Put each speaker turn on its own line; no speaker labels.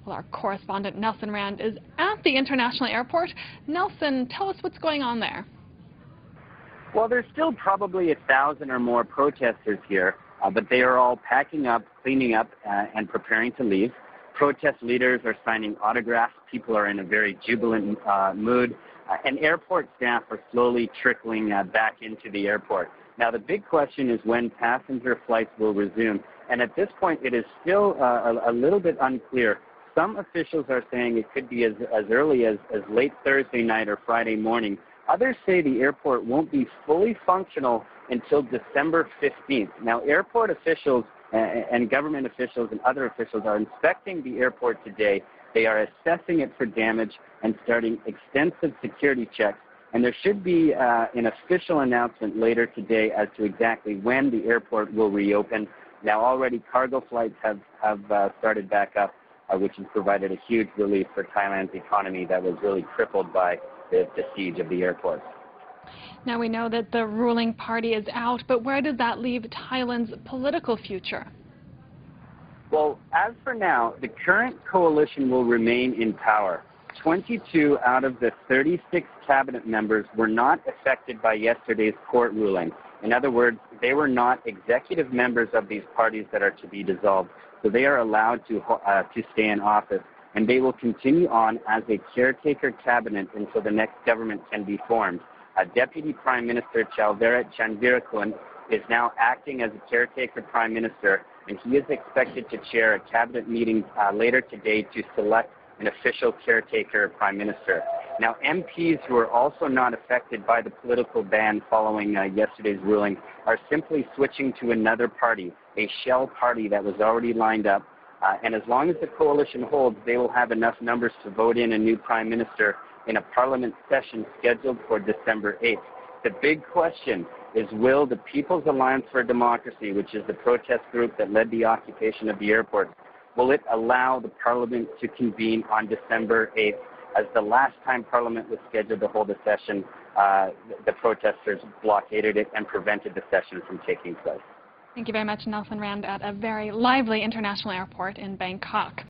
Well, our correspondent Nelson Rand is at the international airport. Nelson, tell us what's going on there.
Well, there's still probably 1,000 or more protesters here, but they are all packing up, cleaning up, and preparing to leave. Protest leaders are signing autographs. People are in a very jubilant mood, and airport staff are slowly trickling back into the airport. Now, the big question is when passenger flights will resume, and at this point, it is still a little bit unclear. Some officials are saying it could be as early as late Thursday night or Friday morning. Others say the airport won't be fully functional until December 15th. Now, airport officials and government officials and other officials are inspecting the airport today. They are assessing it for damage and starting extensive security checks. And there should be an official announcement later today as to exactly when the airport will reopen. Now, already cargo flights have started back up, which has provided a huge relief for Thailand's economy that was really crippled by the siege of the airport.
Now, we know that the ruling party is out, but where does that leave Thailand's political future?
Well, as for now, the current coalition will remain in power. 22 out of the 36 cabinet members were not affected by yesterday's court ruling. In other words, they were not executive members of these parties that are to be dissolved, so they are allowed to stay in office, and they will continue on as a caretaker cabinet until the next government can be formed. Deputy Prime Minister Chalveret Chanvirakul is now acting as a caretaker Prime Minister, and he is expected to chair a cabinet meeting later today to select an official caretaker Prime Minister. Now, MPs who are also not affected by the political ban following yesterday's ruling are simply switching to another party, a shell party that was already lined up. And as long as the coalition holds, they will have enough numbers to vote in a new Prime Minister in a parliament session scheduled for December 8th. The big question is, will the People's Alliance for Democracy, which is the protest group that led the occupation of the airport, will it allow the parliament to convene on December 8th? As the last time parliament was scheduled to hold a session, the protesters blockaded it and prevented the session from taking place.
Thank you very much, Nelson Rand, at a very lively international airport in Bangkok.